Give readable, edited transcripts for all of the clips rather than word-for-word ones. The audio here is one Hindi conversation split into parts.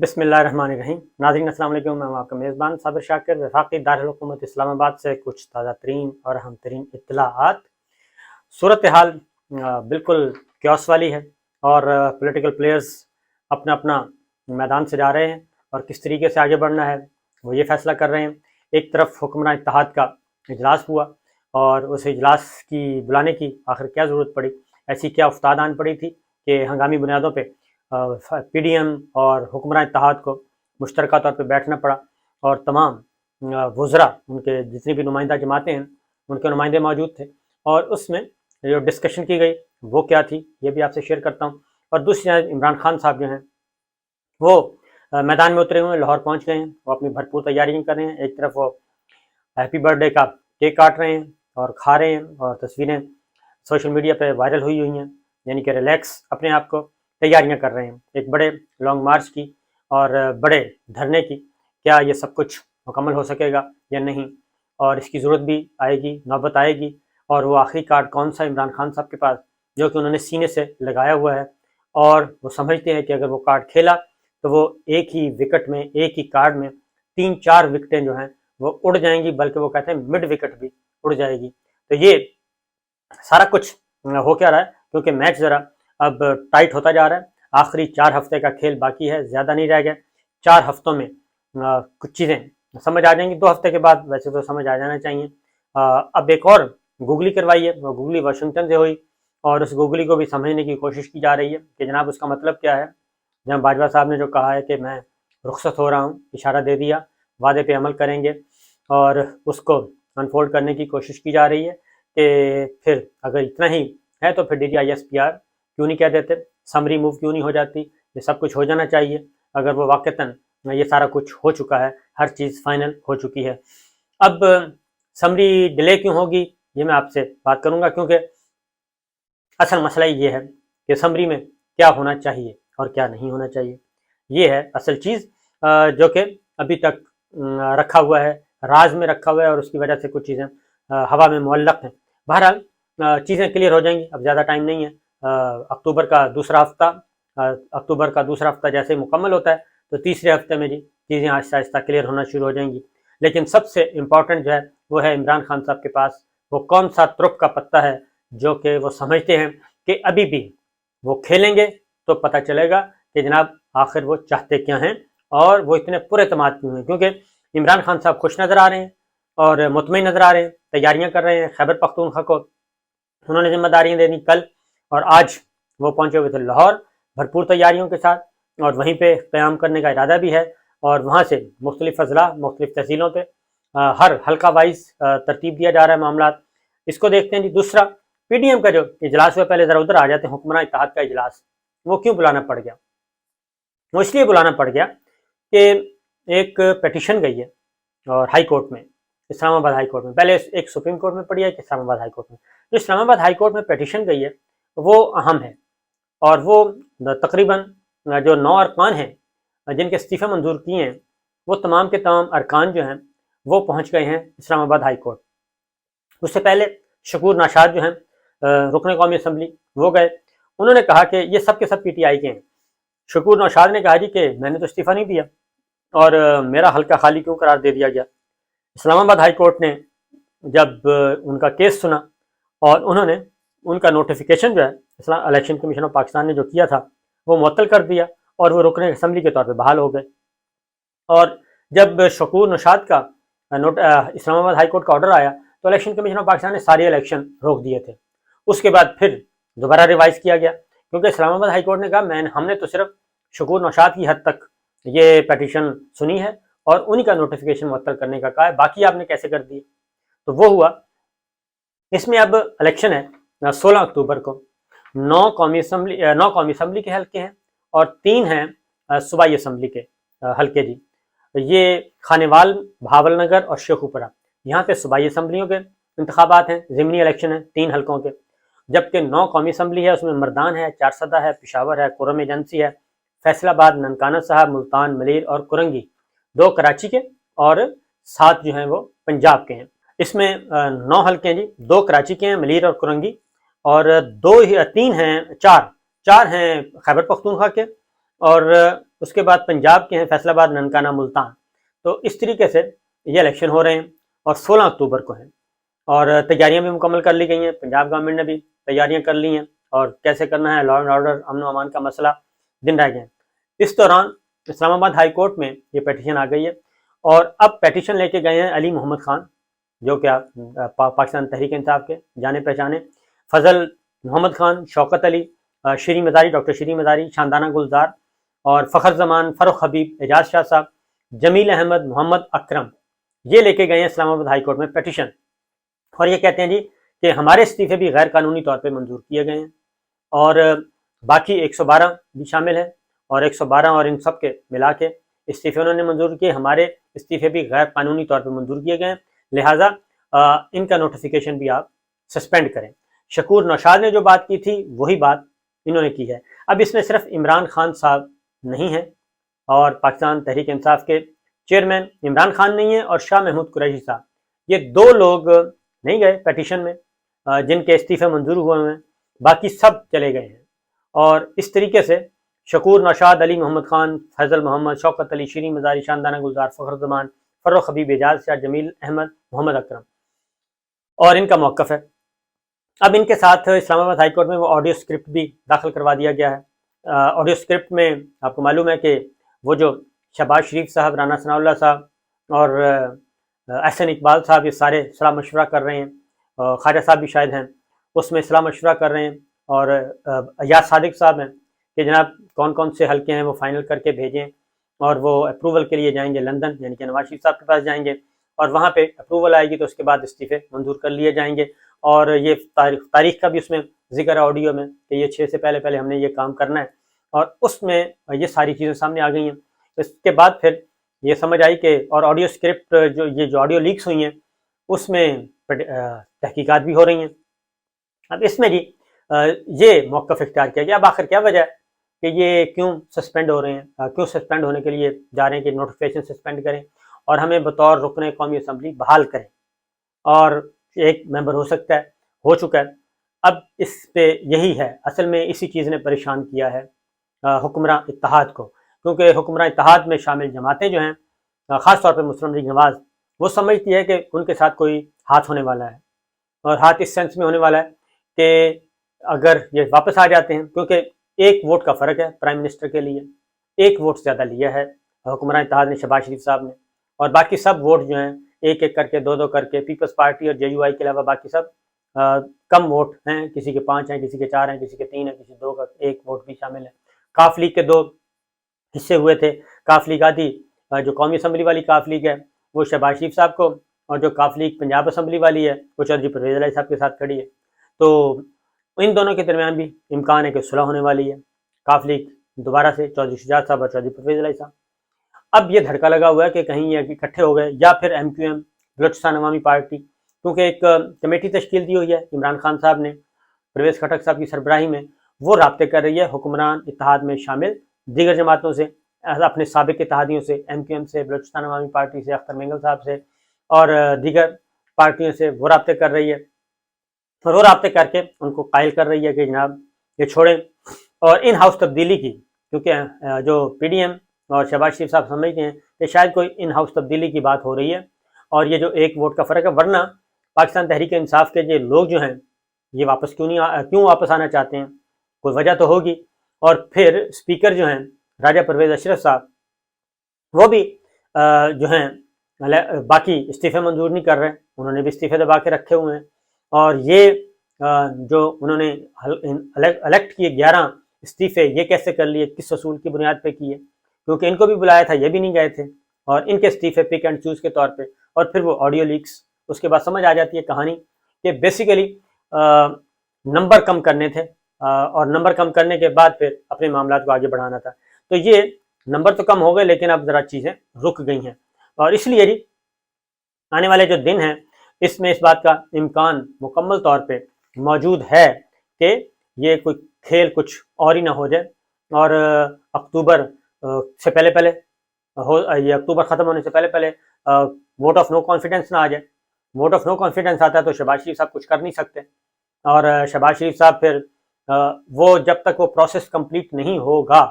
बिस्मिल्लाहिर्रहमानिर्रहीम। नाज़रीन अस्सलाम वालेकुम। मैं आपका मेज़बान साबिर शाकिर, वफाकी दारुल हुकूमत इस्लामाबाद से कुछ ताज़ा तरीन और अहम तरीन इत्तलाआत। सूरत हाल बिल्कुल क्योस वाली है और पॉलिटिकल प्लेयर्स अपना अपना मैदान से जा रहे हैं और किस तरीके से आगे बढ़ना है वो ये फैसला कर रहे हैं। एक तरफ हुक्मरान इत्तेहाद का इजलास हुआ और उस इजलास की बुलाने की आखिर क्या ज़रूरत पड़ी, ऐसी क्या उफ्ताद आन पड़ी थी कि हंगामी बुनियादों पर PDM और हुक्मरान इत्तेहाद को मुश्तरका तौर पर बैठना पड़ा और तमाम वज़रा, उनके जितनी भी नुमाइंदा जमातें हैं उनके नुमाइंदे मौजूद थे और उसमें जो डिस्कशन की गई वो क्या थी ये भी आपसे शेयर करता हूँ। और दूसरी जानब इमरान खान साहब जो हैं वो मैदान में उतरे हुए हैं, लाहौर पहुँच गए हैं, वो अपनी भरपूर तैयारियाँ कर रहे हैं। एक तरफ वो हैप्पी बर्थडे का केक काट रहे हैं और खा रहे हैं और तस्वीरें सोशल मीडिया पर वायरल हुई हैं, यानी कि रिलैक्स अपने आप को तैयारियां कर रहे हैं एक बड़े लॉन्ग मार्च की और बड़े धरने की। क्या ये सब कुछ मुकम्मल हो सकेगा या नहीं, और इसकी ज़रूरत भी आएगी, नौबत आएगी। और वो आखिरी कार्ड कौन सा इमरान खान साहब के पास, जो कि उन्होंने सीने से लगाया हुआ है और वो समझते हैं कि अगर वो कार्ड खेला तो वो एक ही विकेट में, एक ही कार्ड में 3-4 विकेटें जो हैं वो उड़ जाएंगी, बल्कि वो कहते हैं मिड विकेट भी उड़ जाएगी। तो ये सारा कुछ हो क्या रहा है, क्योंकि मैच ज़रा अब टाइट होता जा रहा है। आखिरी 4 हफ्ते का खेल बाकी है, ज़्यादा नहीं रह गया। 4 हफ्तों में कुछ चीज़ें समझ आ जाएंगी। 2 हफ्ते के बाद वैसे तो समझ आ जाना चाहिए। अब एक और गूगली करवाई है, वो गूगली वाशिंगटन से हुई और उस गूगली को भी समझने की कोशिश की जा रही है कि जनाब उसका मतलब क्या है। जनाब बाजवा साहब ने जो कहा है कि मैं रुखसत हो रहा हूँ, इशारा दे दिया, वादे पे अमल करेंगे, और उसको अनफोल्ड करने की कोशिश की जा रही है कि फिर अगर इतना ही है तो फिर DDISPR क्यों नहीं कह देते, समरी मूव क्यों नहीं हो जाती। ये सब कुछ हो जाना चाहिए अगर वो वाकईतन ये सारा कुछ हो चुका है, हर चीज़ फाइनल हो चुकी है। अब समरी डिले क्यों होगी ये मैं आपसे बात करूंगा, क्योंकि असल मसला ये है कि समरी में क्या होना चाहिए और क्या नहीं होना चाहिए। ये है असल चीज़ जो कि अभी तक रखा हुआ है, राज में रखा हुआ है, और उसकी वजह से कुछ चीज़ें हवा में मुअल्लक हैं। बहरहाल चीज़ें क्लियर हो जाएंगी, अब ज़्यादा टाइम नहीं है। अक्टूबर का दूसरा हफ्ता जैसे मुकम्मल होता है तो तीसरे हफ्ते में जी चीज़ें आहिस्ता आहिस्ता क्लियर होना शुरू हो जाएंगी। लेकिन सबसे इम्पॉर्टेंट जो है वो है इमरान खान साहब के पास वो कौन सा तुरुप का पत्ता है जो कि वो समझते हैं कि अभी भी वो खेलेंगे तो पता चलेगा कि जनाब आखिर वो चाहते क्या हैं और वो इतने पुरएतमाद क्यों हैं। क्योंकि इमरान खान साहब खुश नज़र आ रहे हैं और मुतमईन नज़र आ रहे हैं, तैयारियां कर रहे हैं। खैबर पख्तूनख्वा को उन्होंने जिम्मेदारियां दे दी कल, और आज वो पहुंचे हुए थे लाहौर भरपूर तैयारियों के साथ, और वहीं पे क़याम करने का इरादा भी है। और वहाँ से मुख्तलिफ अजला, मुख्तलिफ तहसीलों पर हर हल्का वाइज तरतीब दिया जा रहा है मामला। इसको देखते हैं जी। दूसरा, PDM का जो इजलास हुआ, पहले ज़रा उधर आ जाते हैं। हुक्मरान इत्तेहाद का इजलास वो क्यों बुलाना पड़ गया? वो इसलिए बुलाना पड़ गया कि एक पिटीशन गई है और हाई कोर्ट में, इस्लामाबाद हाई कोर्ट में। पहले एक सुप्रीम कोर्ट में पड़ी है, कि इस्लामाबाद हाई कोर्ट में। जो इस्लामाबाद हाई कोर्ट में पिटीशन गई है वो अहम है, और वो तकरीबन जो 9 अरकान हैं जिनके इस्तीफ़े मंजूर किए हैं, वो तमाम के तमाम अरकान जो हैं वो पहुँच गए हैं इस्लामाबाद हाई कोर्ट। उससे पहले शकूर नाशाद जो हैं रुकन कौमी असम्बली, वो गए। उन्होंने कहा कि ये सब के सब PTI के हैं। शकूर नाशाद ने कहा जी कि मैंने तो इस्तीफ़ा नहीं दिया और मेरा हल्का खाली क्यों करार दे दिया गया। इस्लामाबाद हाई कोर्ट ने जब उनका केस सुना और उन्होंने उनका नोटिफिकेशन जो है इलेक्शन कमीशन ऑफ पाकिस्तान ने जो किया था वो मुअत्तल कर दिया और वो रुकन असम्बली के तौर पर बहाल हो गए। और जब शकूर नशाद का इस्लामाबाद हाई कोर्ट का ऑर्डर आया तो इलेक्शन कमीशन ऑफ पाकिस्तान ने सारे इलेक्शन रोक दिए थे। उसके बाद फिर दोबारा रिवाइज किया गया, क्योंकि इस्लामाबाद हाई कोर्ट ने कहा हमने तो सिर्फ शकूर नशाद की हद तक ये पटिशन सुनी है और उन्हीं का नोटिफिकेशन मुअत्तल करने का कहा है, बाकी आपने कैसे कर दिए। तो वो हुआ। इसमें अब इलेक्शन है 16 अक्टूबर को। 9 कौमी असम्बली के हल्के हैं और 3 हैं सूबाई असम्बली के हल्के जी। ये खानेवाल, भावलनगर और शेखुपुरा, यहाँ पे सूबाई असम्बलियों के इंतखाबात हैं, ज़िमनी इलेक्शन है 3 हल्कों के। जबकि 9 कौमी असम्बली है, उसमें मर्दान है, चारसदा है, पिशावर है, कुरम एजेंसी है, फैसलाबाद, ननकाना साहब, मुल्तान, मलिर और कुरंगी, 2 कराची के और 7 जो हैं वो पंजाब के हैं। इसमें 9 हल्के हैं जी, 2 कराची के हैं, मलिर और कुरंगी, और 3 हैं, 4 हैं खैबर पख्तूनख्वा के, और उसके बाद पंजाब के हैं फैसलाबाद, ननकाना, मुल्तान। तो इस तरीके से ये इलेक्शन हो रहे हैं और 16 अक्टूबर को हैं और तैयारियां भी मुकम्मल कर ली गई हैं। पंजाब गवर्नमेंट ने भी तैयारियां कर ली हैं और कैसे करना है, लॉ एंड ऑर्डर, अमन अमान का मसला दिन रह गए हैं। इस दौरान इस्लामाबाद हाई कोर्ट में ये पिटीशन आ गई है और अब पिटीशन लेके गए हैं अली मोहम्मद खान, जो क्या पाकिस्तान तहरीक इंसाफ के जाने पहचाने, फजल मोहम्मद खान, शौकत अली, शरी मज़ारी, डॉक्टर शरी मज़ारी, शानदाना गुलजार और फ़खर जमान, फ़रुख हबीब, एजाज शाह साहब, जमील अहमद, मोहम्मद अकरम, ये लेके गए हैं इस्लामाबाद हाई कोर्ट में पिटीशन और ये कहते हैं जी कि हमारे इस्तीफे भी गैर कानूनी तौर पर मंजूर किए गए हैं और बाकी 112 भी शामिल है और 112 और इन सब के मिला के इस्तीफे उन्होंने मंजूर किए, हमारे इस्तीफे भी गैर कानूनी तौर पर मंजूर किए गए हैं, लिहाजा इनका नोटिफिकेशन भी आप सस्पेंड करें। शकूर नौशाद ने जो बात की थी वही बात इन्होंने की है। अब इसमें सिर्फ इमरान खान साहब नहीं है और पाकिस्तान तहरीक इंसाफ के चेयरमैन इमरान खान नहीं है और शाह महमूद कुरैशी साहब, ये दो लोग नहीं गए पिटीशन में जिनके इस्तीफे मंजूर हुए हैं, बाकी सब चले गए हैं। और इस तरीके से शकूर नौशाद, अली मोहम्मद खान, फैजल मोहम्मद, शौकत अली, शरी मज़ारी, शानदाना गुलजार, फ़खर जमान, फ़रुख हबीब, एजाज शाह, जमील अहमद, मोहम्मद अकरम और इनका मौक़िफ़ है। अब इनके साथ इस्लामाबाद हाई कोर्ट में वो ऑडियो स्क्रिप्ट भी दाखिल करवा दिया गया है। ऑडियो स्क्रिप्ट में आपको मालूम है कि वो जो शहबाज शरीफ साहब, राना सनाउल्लाह साहब और एहसन इकबाल साहब ये सारे सलाह मशवरा कर रहे हैं, ख्वाजा साहब भी शायद हैं, उसमें सलाह मशवरा कर रहे हैं और अयाज सादिक साहब हैं कि जनाब कौन कौन से हल्के हैं वो फाइनल करके भेजें और वो अप्रूवल के लिए जाएंगे लंदन, यानी कि नवाज शरीफ साहब के पास जाएंगे और वहाँ पे अप्रूवल आएगी तो उसके बाद इस्तीफे मंजूर कर लिए जाएंगे। और ये तारीख का भी उसमें जिक्र है ऑडियो में कि ये 6 से पहले हमने ये काम करना है और उसमें ये सारी चीज़ें सामने आ गई हैं। इसके बाद फिर ये समझ आई कि और ऑडियो स्क्रिप्ट जो ऑडियो लीक्स हुई हैं उसमें तहकीकात भी हो रही हैं। अब इसमें जी ये मौक़िफ़ इख्तियार किया गया। अब आखिर क्या वजह है कि ये क्यों सस्पेंड हो रहे हैं, क्यों सस्पेंड होने के लिए जा रहे हैं कि नोटिफिकेशन सस्पेंड करें और हमें बतौर रुकने कौमी असम्बली बहाल करें और एक मेंबर हो सकता है, हो चुका है। अब इस पे यही है, असल में इसी चीज़ ने परेशान किया है हुक्मरान इत्तेहाद को, क्योंकि हुक्मरान इत्तेहाद में शामिल जमातें जो हैं, ख़ास तौर पर मुस्लिम लीग नवाज़, वो समझती है कि उनके साथ कोई हाथ होने वाला है और हाथ इस सेंस में होने वाला है कि अगर ये वापस आ जाते हैं, क्योंकि एक वोट का फ़र्क है प्राइम मिनिस्टर के लिए, एक वोट ज़्यादा लिया है हुक्मरान इत्तेहाद ने, शहबाज शरीफ साहब ने, और बाकी सब वोट जो हैं एक एक करके, दो दो करके, पीपल्स पार्टी और JUI के अलावा बाकी सब कम वोट हैं, किसी के 5 हैं, किसी के 4 हैं, किसी के 3 हैं, किसी 2 का 1 वोट भी शामिल है। काफ लीग के 2 हिस्से हुए थे। काफ लीग आधी जो कौमी असम्बली वाली काफ लीग है वो शहबाज शरीफ साहब को, और जो काफ लीग पंजाब असम्बली वाली है वो चौधरी परवेज़ इलाही साहब के साथ खड़ी है। तो इन दोनों के दरमियान भी इम्कान है कि सुलह होने वाली है। काफ लीग दोबारा से चौधरी शुजात साहब और चौधरी परवेज़ इलाही साहब, अब ये धड़का लगा हुआ है कि कहीं ये इकट्ठे हो गए या फिर MQM बलूचिस्तान अवामी पार्टी, क्योंकि एक कमेटी तश्कील दी हुई है इमरान खान साहब ने परवेज़ खटक साहब की सरबराही में, वो राब्ते कर रही है हुक्मरान इत्तेहाद में शामिल दीगर जमातों से, अपने साबिक इत्तेहादियों से, MQM से, बलूचिस्तान अवामी पार्टी से, अख्तर मेंगल साहब से और दीगर पार्टियों से वो राब्ते कर रही है और वो राब्ते करके उनको कायल कर रही है कि जनाब ये छोड़ें और इन हाउस तब्दीली की, क्योंकि जो PDM और शहबाज शरीफ साहब समझते हैं कि शायद कोई इन हाउस तब्दीली की बात हो रही है और ये जो एक वोट का फ़र्क है, वरना पाकिस्तान तहरीक इंसाफ के जो लोग जो हैं ये वापस क्यों वापस आना चाहते हैं, कोई वजह तो होगी। और फिर स्पीकर जो हैं राजा परवेज़ अशरफ साहब, वो भी जो हैं बाकी इस्तीफ़े मंजूर नहीं कर रहे, उन्होंने भी इस्तीफ़े दबा के रखे हुए हैं और ये जो उन्होंने इलेक्ट किए 11 इस्तीफ़े, ये कैसे कर लिए, किस असूल की बुनियाद पर किए, क्योंकि इनको भी बुलाया था, ये भी नहीं गए थे और इनके इस्तीफे पिक एंड चूज़ के तौर पे, और फिर वो ऑडियो लीक्स, उसके बाद समझ आ जाती है कहानी कि बेसिकली नंबर कम करने थे और नंबर कम करने के बाद फिर अपने मामला को आगे बढ़ाना था। तो ये नंबर तो कम हो गए लेकिन अब ज़रा चीज़ें रुक गई हैं और इसलिए जी आने वाले जो दिन हैं इसमें इस बात का इम्कान मुकम्मल तौर पर मौजूद है कि ये कोई खेल कुछ और ही ना हो जाए और अक्टूबर से पहले ये अक्टूबर ख़त्म होने से पहले वोट ऑफ नो कॉन्फिडेंस ना आ जाए। वोट ऑफ नो कॉन्फिडेंस आता है तो शहबाज शरीफ साहब कुछ कर नहीं सकते और शहबाज शरीफ साहब फिर वो जब तक वो प्रोसेस कंप्लीट नहीं होगा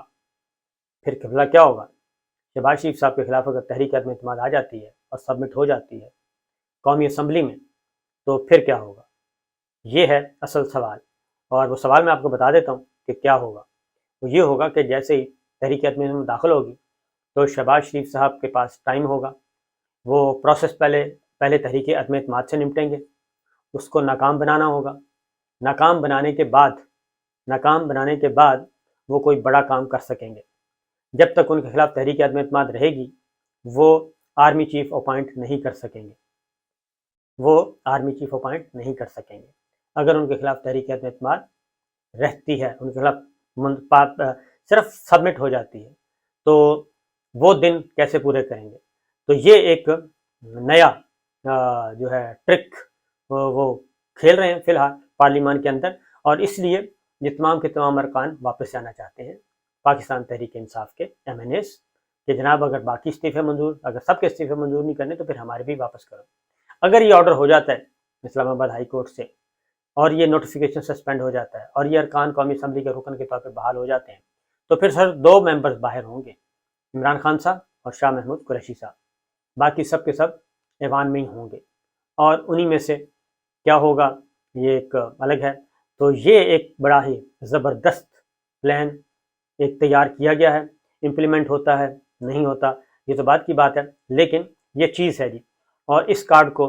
फिर किबला क्या होगा? शहबाज शरीफ साहब के खिलाफ अगर तहरीक अदम एतमाद आ जाती है और सबमिट हो जाती है कौमी असम्बली में, तो फिर क्या होगा? ये है असल सवाल। और वो सवाल मैं आपको बता देता हूँ कि क्या होगा। तो ये होगा कि जैसे ही तहरीक अदम एतमाद दाखिल होगी तो शहबाज शरीफ साहब के पास टाइम होगा, वो प्रोसेस पहले पहले तहरीक अदम एतमाद से निपटेंगे, उसको नाकाम बनाना होगा। नाकाम बनाने के बाद वो कोई बड़ा काम कर सकेंगे। जब तक उनके खिलाफ तहरीक अदम एतमाद रहेगी वो आर्मी चीफ अपॉइंट नहीं कर सकेंगे, अगर उनके खिलाफ तहरीक अदम एतमाद रहती है, उनके खिलाफ सिर्फ सबमिट हो जाती है, तो वो दिन कैसे पूरे करेंगे? तो ये एक नया जो है ट्रिक वो खेल रहे हैं फिलहाल पार्लियामान के अंदर, और इसलिए ये तमाम के तमाम अरकान वापस जाना चाहते हैं पाकिस्तान तहरीक इंसाफ के MNAs कि जनाब अगर बाकी इस्तीफे मंजूर, अगर सबके इस्तीफे मंजूर नहीं करने तो फिर हमारे भी वापस करो। अगर ये ऑर्डर हो जाता है इस्लामाबाद हाई कोर्ट से और ये नोटिफिकेशन सस्पेंड हो जाता है और ये अरकान कौमी असम्बली के रुकन के तौर पर बहाल हो जाते हैं, तो फिर सर 2 मेंबर्स बाहर होंगे, इमरान खान साहब और शाह महमूद कुरैशी साहब। बाकी सब के सब ऐवान में ही होंगे और उन्हीं में से क्या होगा ये एक अलग है। तो ये एक बड़ा ही ज़बरदस्त प्लान एक तैयार किया गया है। इम्प्लीमेंट होता है नहीं होता ये तो बात की बात है, लेकिन ये चीज़ है जी, और इस कार्ड को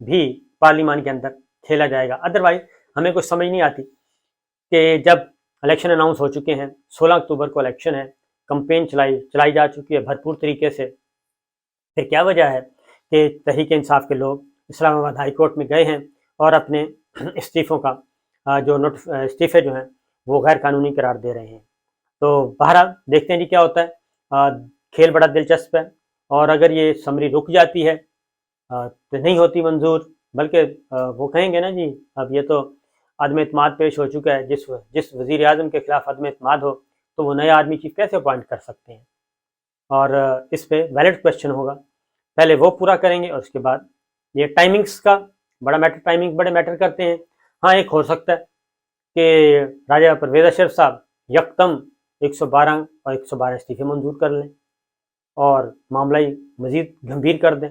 भी पार्लियामान के अंदर खेला जाएगा। अदरवाइज हमें कुछ समझ नहीं आती कि जब इलेक्शन अनाउंस हो चुके हैं, 16 अक्टूबर को इलेक्शन है, कंपेन चलाई जा चुकी है भरपूर तरीके से, फिर क्या वजह है कि तहरीक इंसाफ के लोग इस्लामाबाद हाई कोर्ट में गए हैं और अपने इस्तीफ़ों का इस्तीफ़े जो हैं वो गैर कानूनी करार दे रहे हैं। तो बहरहाल देखते हैं जी क्या होता है। खेल बड़ा दिलचस्प है और अगर ये समरी रुक जाती है तो नहीं होती मंजूर, बल्कि वो कहेंगे ना जी अब ये तो अदम एतमाद पेश हो चुका है, जिस वज़ीर आज़म के खिलाफ अदम एतमाद हो तो वो नया आर्मी चीफ कैसे अपॉइंट कर सकते हैं, और इस पे वैलिड क्वेश्चन होगा। पहले वो पूरा करेंगे और उसके बाद ये टाइमिंग्स का टाइमिंग बड़े मैटर करते हैं। हाँ, एक हो सकता है कि राजा परवेज़ अशरफ साहब यकदम 112 और 112 इस्तीफे मंजूर कर लें और मामला ही मज़ीद गंभीर कर दें,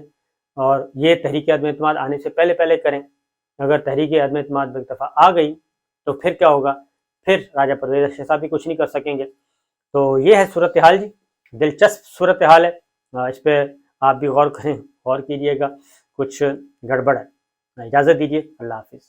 और ये तहरीक अदम एतमाद आने से पहले करें। अगर तहरीक अदम एतमाद एक दफ़ा आ गई तो फिर क्या होगा, फिर राजा परवेज़ अशरफ साहब भी कुछ नहीं कर सकेंगे। तो ये है सूरत हाल जी, दिलचस्प सूरत हाल है। इस पर आप भी गौर करें, गौर कीजिएगा, कुछ गड़बड़ है। इजाज़त दीजिए, अल्लाह हाफिज़।